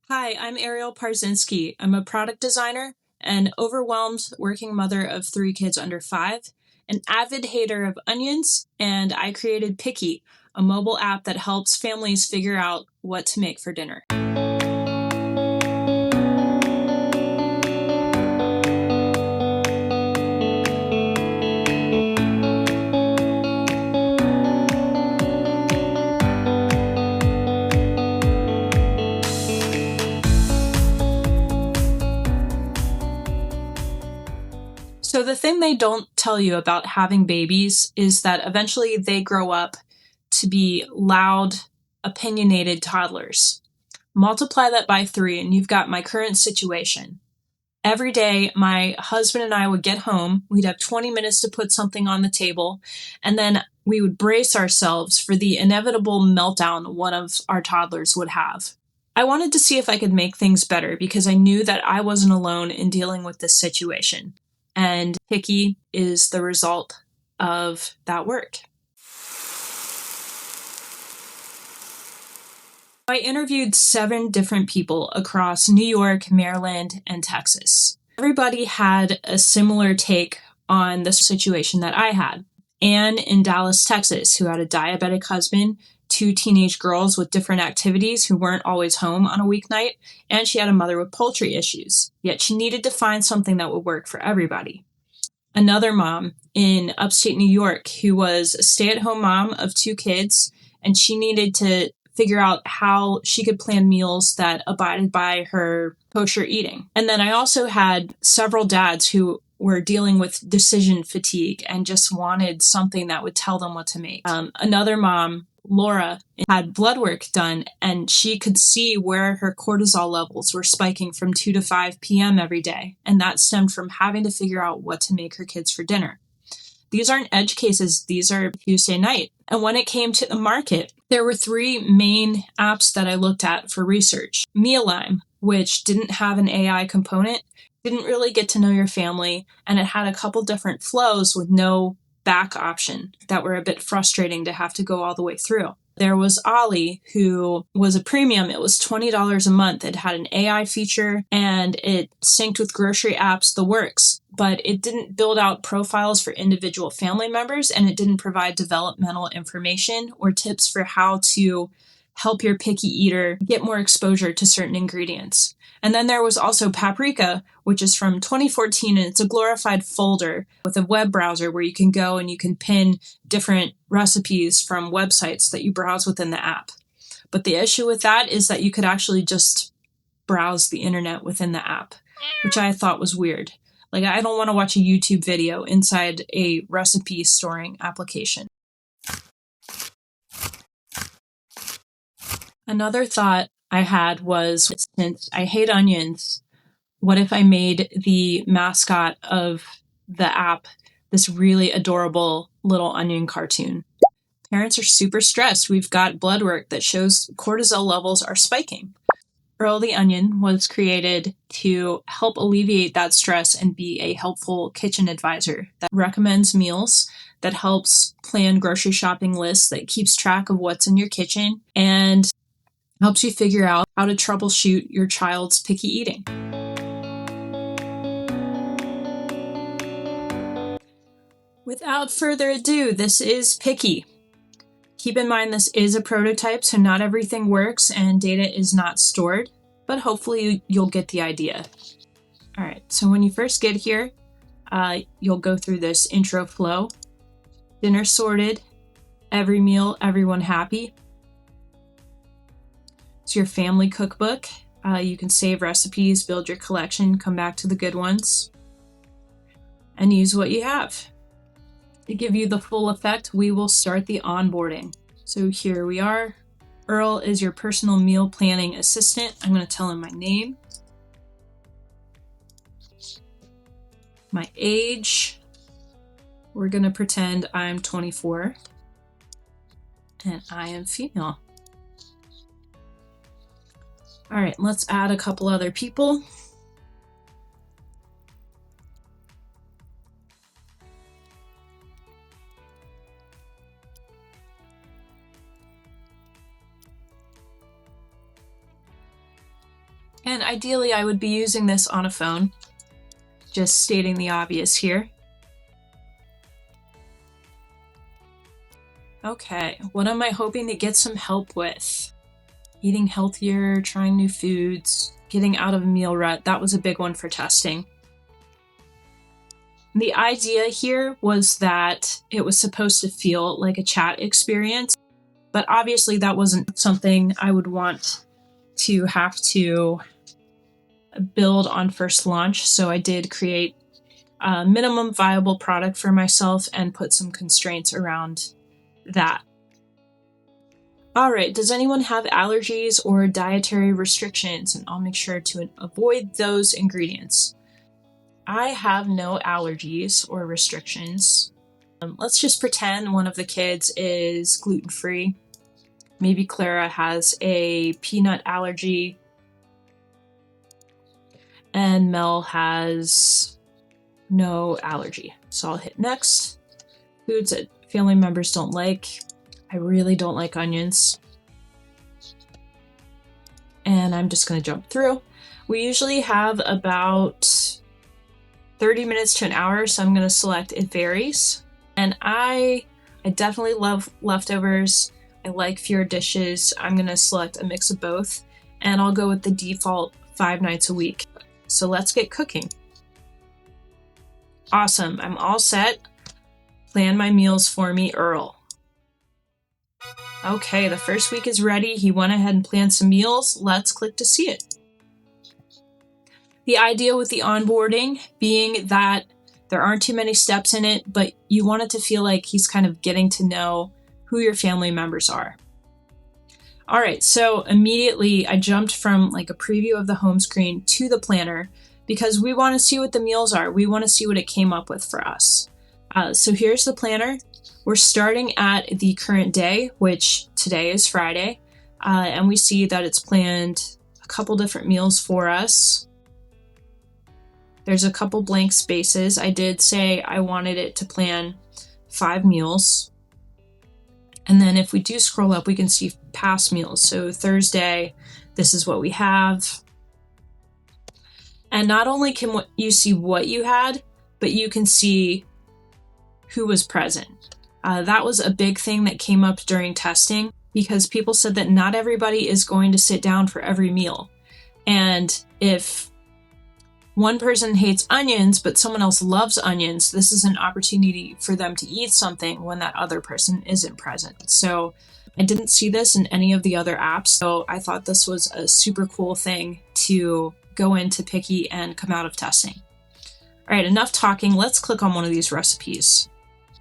Hi, I'm Ariel Parzinski. I'm a product designer, an overwhelmed working mother of 3 kids under 5, an avid hater of onions, and I created Piki, a mobile app that helps families figure out what to make for dinner. So, the thing they don't tell you about having babies is that eventually they grow up to be loud, opinionated toddlers. Multiply that by 3, and you've got my current situation. Every day, my husband and I would get home, we'd have 20 minutes to put something on the table, and then we would brace ourselves for the inevitable meltdown one of our toddlers would have. I wanted to see if I could make things better because I knew that I wasn't alone in dealing with this situation. And Piki is the result of that work. I interviewed 7 different people across New York, Maryland, and Texas. Everybody had a similar take on the situation that I had. Anne in Dallas, Texas, who had a diabetic husband, 2 teenage girls with different activities who weren't always home on a weeknight, and she had a mother with poultry issues. Yet she needed to find something that would work for everybody. Another mom in upstate New York who was a stay-at-home mom of 2 kids, and she needed to figure out how she could plan meals that abided by her kosher eating. And then I also had several dads who were dealing with decision fatigue and just wanted something that would tell them what to make. Another mom, Laura, had blood work done, and she could see where her cortisol levels were spiking from 2 to 5 p.m. every day, and that stemmed from having to figure out what to make her kids for dinner. These aren't edge cases, these are Tuesday night. And when it came to the market, there were 3 main apps that I looked at for research. Mealime, which didn't have an AI component, didn't really get to know your family, and it had a couple different flows with no back option that were a bit frustrating to have to go all the way through. There was Ollie, who was a premium. It was $20 a month. It had an AI feature and it synced with grocery apps, the works, but it didn't build out profiles for individual family members, and it didn't provide developmental information or tips for how to help your picky eater get more exposure to certain ingredients. And then there was also Paprika, which is from 2014, and it's a glorified folder with a web browser where you can go and you can pin different recipes from websites that you browse within the app. But the issue with that is that you could actually just browse the internet within the app, which I thought was weird. Like, I don't want to watch a YouTube video inside a recipe storing application. Another thought I had was, since I hate onions, what if I made the mascot of the app this really adorable little onion cartoon? Parents are super stressed. We've got blood work that shows cortisol levels are spiking. Earl the Onion was created to help alleviate that stress and be a helpful kitchen advisor that recommends meals, that helps plan grocery shopping lists, that keeps track of what's in your kitchen, and helps you figure out how to troubleshoot your child's picky eating. Without further ado, this is Piki. Keep in mind this is a prototype, so not everything works and data is not stored, but hopefully you'll get the idea. All right, so when you first get here, you'll go through this intro flow. Dinner sorted, every meal, everyone happy. It's your family cookbook. You can save recipes, build your collection, come back to the good ones, and use what you have. To give you the full effect, we will start the onboarding. So here we are. Earl is your personal meal planning assistant. I'm going to tell him my name, my age. We're going to pretend I'm 24 and I am female. All right, let's add a couple other people. And ideally, I would be using this on a phone. Just stating the obvious here. Okay, what am I hoping to get some help with? Eating healthier, trying new foods, getting out of a meal rut. That was a big one for testing. The idea here was that it was supposed to feel like a chat experience, but obviously that wasn't something I would want to have to build on first launch. So I did create a minimum viable product for myself and put some constraints around that. All right, does anyone have allergies or dietary restrictions? And I'll make sure to avoid those ingredients. I have no allergies or restrictions. Let's just pretend one of the kids is gluten-free. Maybe Clara has a peanut allergy and Mel has no allergy. So I'll hit next. Foods that family members don't like. I really don't like onions. And I'm just going to jump through. We usually have about 30 minutes to an hour, so I'm going to select it varies. And I definitely love leftovers. I like fewer dishes. I'm going to select a mix of both, and I'll go with the default 5 nights a week. So let's get cooking. Awesome, I'm all set. Plan my meals for me, Earl. Okay, the first week is ready. He went ahead and planned some meals. Let's click to see it. The idea with the onboarding being that there aren't too many steps in it, but you want it to feel like he's kind of getting to know who your family members are. All right, so immediately I jumped from like a preview of the home screen to the planner because we want to see what the meals are. We want to see what it came up with for us. So here's the planner. We're starting at the current day, which today is Friday, and we see that it's planned a couple different meals for us. There's a couple blank spaces. I did say I wanted it to plan 5 meals. And then if we do scroll up, we can see past meals. So Thursday, this is what we have. And not only can you see what you had, but you can see who was present. That was a big thing that came up during testing because people said that not everybody is going to sit down for every meal. And if one person hates onions, but someone else loves onions, this is an opportunity for them to eat something when that other person isn't present. So I didn't see this in any of the other apps, so I thought this was a super cool thing to go into Piki and come out of testing. All right, enough talking. Let's click on one of these recipes.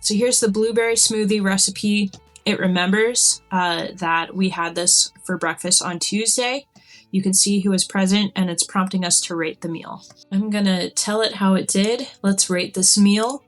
So here's the blueberry smoothie recipe. It remembers that we had this for breakfast on Tuesday. You can see who is present, and it's prompting us to rate the meal. I'm gonna tell it how it did. Let's rate this meal.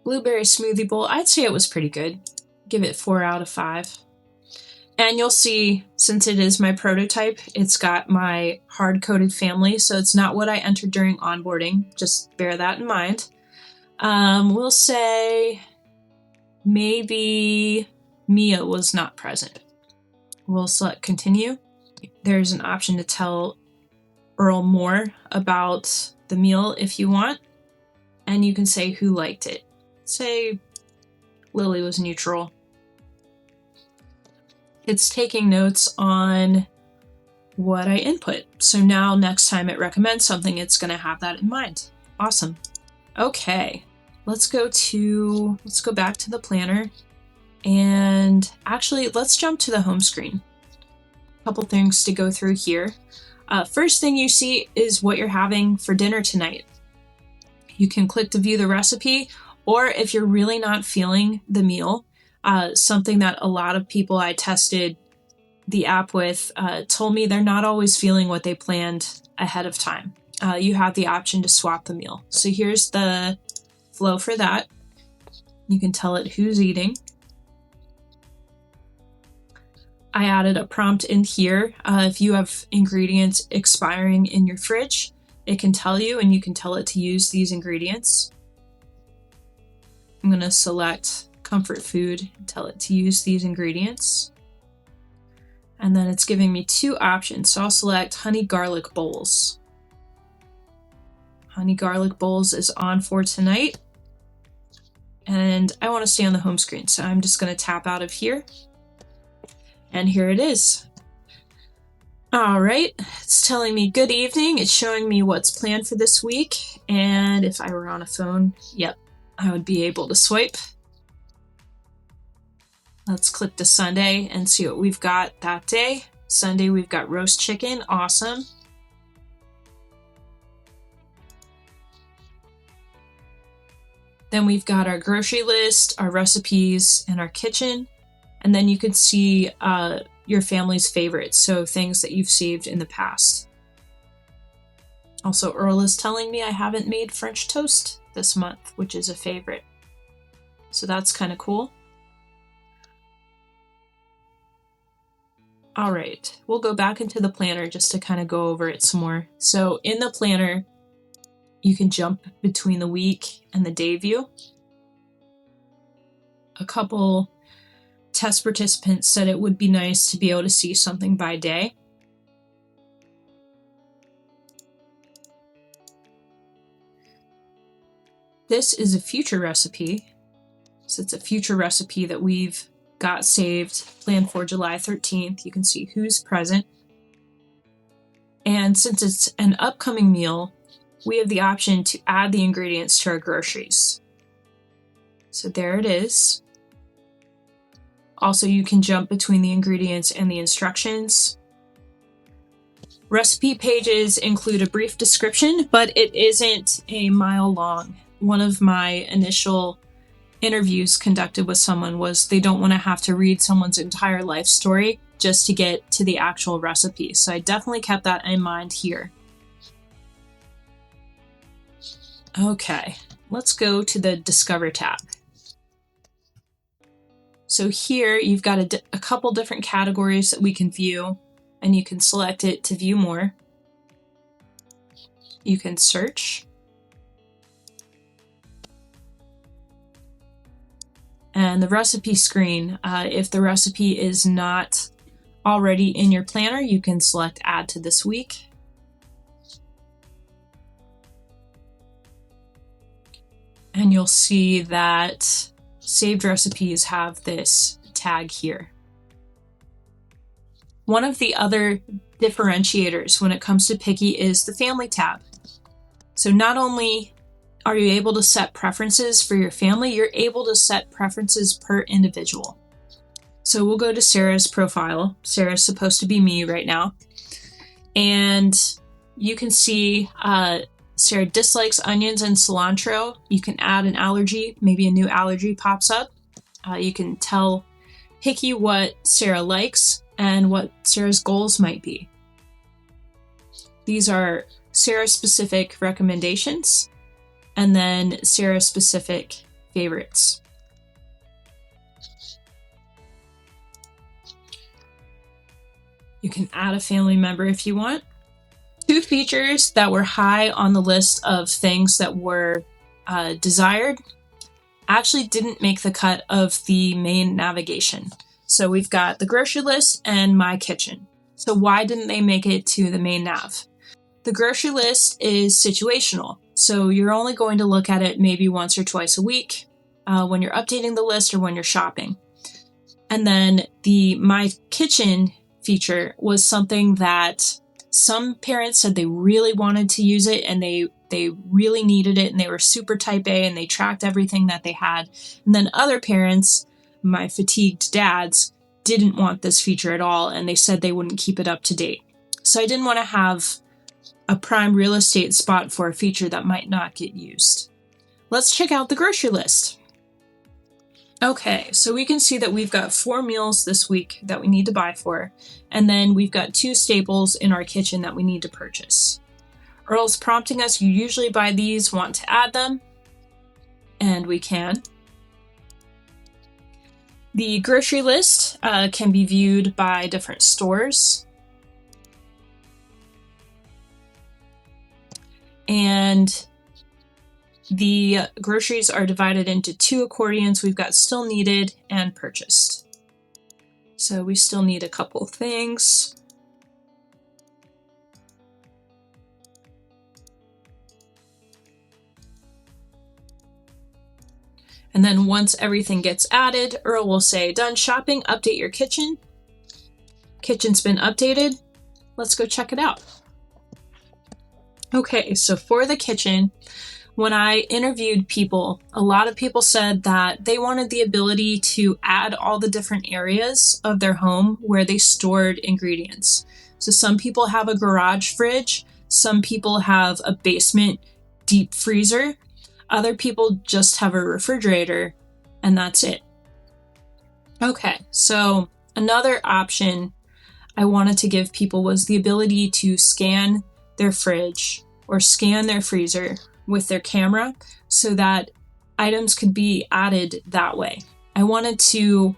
Blueberry smoothie bowl, I'd say it was pretty good. Give it 4 out of 5. And you'll see, since it is my prototype, it's got my hard-coded family, so it's not what I entered during onboarding. Just bear that in mind. We'll say maybe Mia was not present. We'll select continue. There's an option to tell Earl more about the meal if you want, and you can say who liked it. Say Lily was neutral. It's taking notes on what I input. So now next time it recommends something, it's going to have that in mind. Awesome. Okay, let's go back to the planner, and actually let's jump to the home screen. A couple things to go through here. First thing you see is what you're having for dinner tonight. You can click to view the recipe, or if you're really not feeling the meal, something that a lot of people I tested the app with told me they're not always feeling what they planned ahead of time. You have the option to swap the meal. So here's the flow for that. You can tell it who's eating. I added a prompt in here. If you have ingredients expiring in your fridge, it can tell you, and you can tell it to use these ingredients. I'm going to select comfort food and tell it to use these ingredients. And then it's giving me 2 options. So I'll select honey garlic bowls. Honey garlic bowls is on for tonight. And I want to stay on the home screen, so I'm just going to tap out of here. And here it is. All right, it's telling me good evening. It's showing me what's planned for this week. And if I were on a phone, yep, I would be able to swipe. Let's click to Sunday and see what we've got that day. Sunday, we've got roast chicken. Awesome. Then we've got our grocery list, our recipes, and our kitchen. And then you can see your family's favorites, so things that you've saved in the past. Also, Earl is telling me I haven't made French toast this month, which is a favorite. So that's kind of cool. All right, we'll go back into the planner just to kind of go over it some more. So in the planner, you can jump between the week and the day view. A couple test participants said it would be nice to be able to see something by day. This is a future recipe. So it's a future recipe that we've got saved, planned for July 13th. You can see who's present. And since it's an upcoming meal, we have the option to add the ingredients to our groceries. So there it is. Also, you can jump between the ingredients and the instructions. Recipe pages include a brief description, but it isn't a mile long. One of my initial interviews conducted with someone was they don't want to have to read someone's entire life story just to get to the actual recipe. So I definitely kept that in mind here. Okay, let's go to the Discover tab. So here you've got a couple different categories that we can view, and you can select it to view more. You can search. And the recipe screen, if the recipe is not already in your planner, you can select Add to this week. And you'll see that saved recipes have this tag here. One of the other differentiators when it comes to Piki is the Family tab. So not only are you able to set preferences for your family, you're able to set preferences per individual. So we'll go to Sarah's profile. Sarah's supposed to be me right now. And you can see Sarah dislikes onions and cilantro. You can add an allergy, maybe a new allergy pops up. You can tell Piki what Sarah likes and what Sarah's goals might be. These are Sarah-specific recommendations and then Sarah-specific favorites. You can add a family member if you want. 2 features that were high on the list of things that were desired actually didn't make the cut of the main navigation. So we've got the grocery list and my kitchen. So why didn't they make it to the main nav? The grocery list is situational. So you're only going to look at it maybe once or twice a week when you're updating the list or when you're shopping. And then the My Kitchen feature was something that some parents said they really wanted to use it and they really needed it and they were super type A and they tracked everything that they had. And then other parents, my fatigued dads, didn't want this feature at all and they said they wouldn't keep it up to date. So I didn't want to have a prime real estate spot for a feature that might not get used. Let's check out the grocery list. Okay, so we can see that we've got 4 meals this week that we need to buy for, and then we've got 2 staples in our kitchen that we need to purchase. Earl's prompting us, you usually buy these, want to add them, and we can. The grocery list can be viewed by different stores. And the groceries are divided into 2 accordions. We've got still needed and purchased. So we still need a couple things. And then once everything gets added, Earl will say, done shopping, update your kitchen. Kitchen's been updated. Let's go check it out. Okay, so for the kitchen, when I interviewed people, a lot of people said that they wanted the ability to add all the different areas of their home where they stored ingredients. So some people have a garage fridge, some people have a basement deep freezer, other people just have a refrigerator, and that's it. Okay, so another option I wanted to give people was the ability to scan their fridge or scan their freezer with their camera so that items could be added that way. I wanted to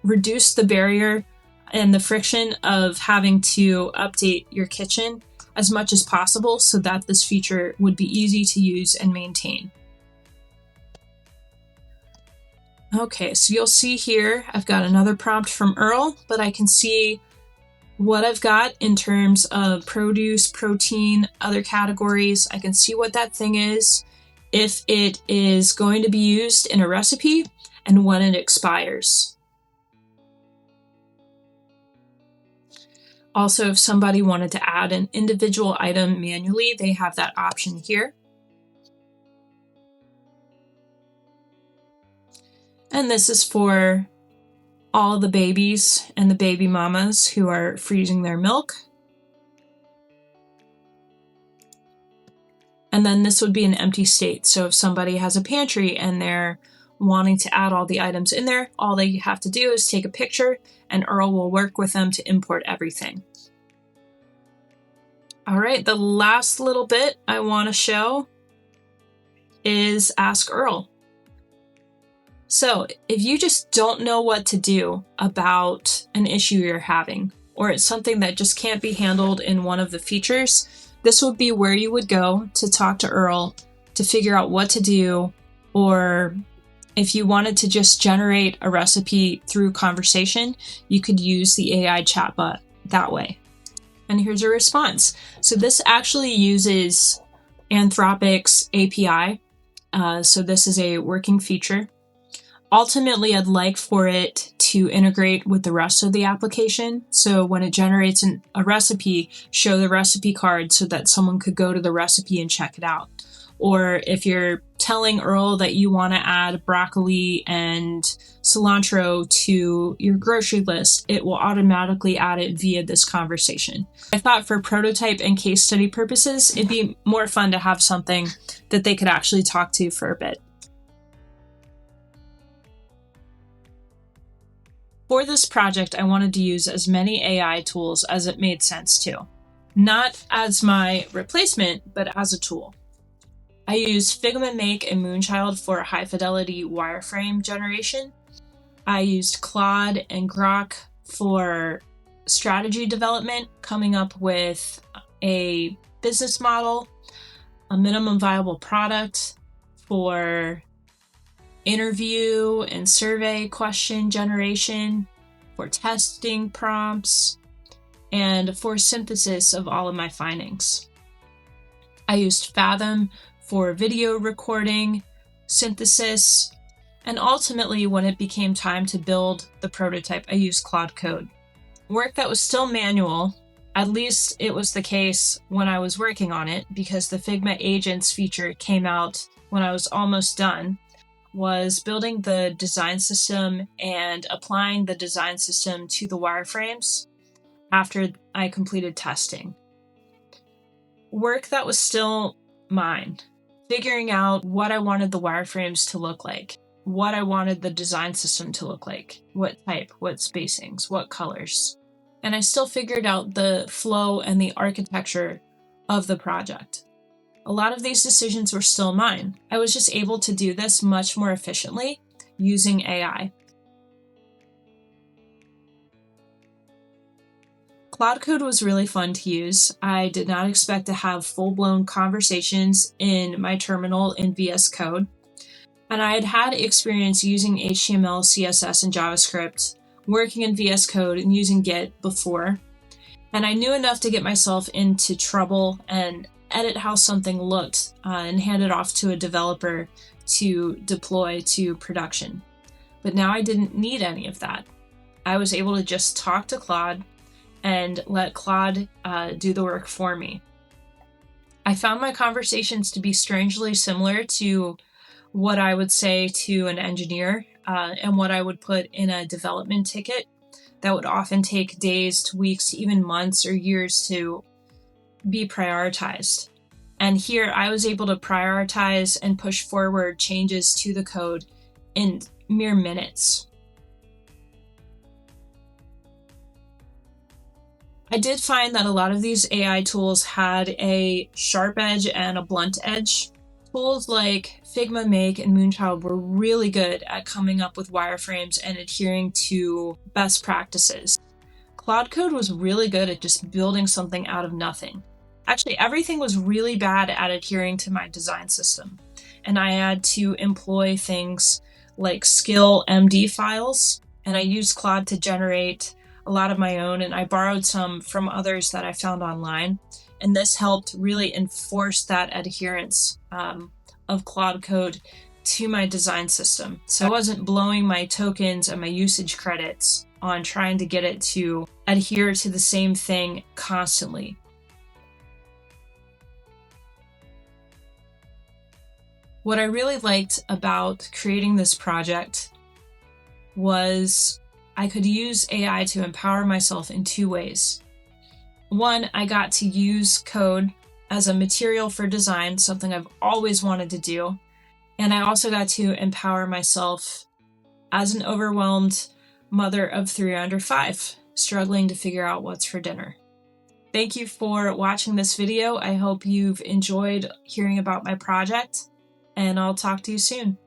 reduce the barrier and the friction of having to update your kitchen as much as possible so that this feature would be easy to use and maintain. Okay, so you'll see here, I've got another prompt from Earl, but I can see what I've got in terms of produce, protein, other categories. I can see what that thing is, if it is going to be used in a recipe, and when it expires. Also, if somebody wanted to add an individual item manually, they have that option here. And this is for all the babies and the baby mamas who are freezing their milk. And then this would be an empty state. So if somebody has a pantry and they're wanting to add all the items in there, all they have to do is take a picture and Earl will work with them to import everything. All right, the last little bit I want to show is Ask Earl. So if you just don't know what to do about an issue you're having, or it's something that just can't be handled in one of the features, this would be where you would go to talk to Earl to figure out what to do, or if you wanted to just generate a recipe through conversation, you could use the AI chatbot that way. And here's a response. So this actually uses Anthropic's API. So this is a working feature. Ultimately, I'd like for it to integrate with the rest of the application. So when it generates a recipe, show the recipe card so that someone could go to the recipe and check it out. Or if you're telling Earl that you want to add broccoli and cilantro to your grocery list, it will automatically add it via this conversation. I thought for prototype and case study purposes, it'd be more fun to have something that they could actually talk to for a bit. For this project, I wanted to use as many AI tools as it made sense to. Not as my replacement, but as a tool. I used Figma Make and Moonchild for high fidelity wireframe generation. I used Claude and Grok for strategy development, coming up with a business model, a minimum viable product, for interview and survey question generation, for testing prompts, and for synthesis of all of my findings. I used Fathom for video recording, synthesis, and ultimately when it became time to build the prototype, I used Claude Code. Work that was still manual, at least it was the case when I was working on it, because the Figma Agents feature came out when I was almost done, was building the design system and applying the design system to the wireframes after I completed testing. Work that was still mine, figuring out what I wanted the wireframes to look like, what I wanted the design system to look like, what type, what spacings, what colors. And I still figured out the flow and the architecture of the project. A lot of these decisions were still mine. I was just able to do this much more efficiently using AI. Cloud Code was really fun to use. I did not expect to have full-blown conversations in my terminal in VS Code. And I had had experience using HTML, CSS, and JavaScript working in VS Code and using Git before, and I knew enough to get myself into trouble and edit how something looked and hand it off to a developer to deploy to production. But now I didn't need any of that. I was able to just talk to Claude and let Claude do the work for me. I found my conversations to be strangely similar to what I would say to an engineer and what I would put in a development ticket that would often take days to weeks to even months or years to be prioritized. And here I was able to prioritize and push forward changes to the code in mere minutes. I did find that a lot of these AI tools had a sharp edge and a blunt edge. Tools like Figma, Make, and Moonchild were really good at coming up with wireframes and adhering to best practices. Claude Code was really good at just building something out of nothing. Actually, everything was really bad at adhering to my design system, and I had to employ things like skill MD files, and I used Claude to generate a lot of my own, and I borrowed some from others that I found online, and this helped really enforce that adherence of Claude Code to my design system. So I wasn't blowing my tokens and my usage credits on trying to get it to adhere to the same thing constantly. What I really liked about creating this project was I could use AI to empower myself in two ways. One, I got to use code as a material for design, something I've always wanted to do. And I also got to empower myself as an overwhelmed mother of 3 under 5, struggling to figure out what's for dinner. Thank you for watching this video. I hope you've enjoyed hearing about my project, and I'll talk to you soon.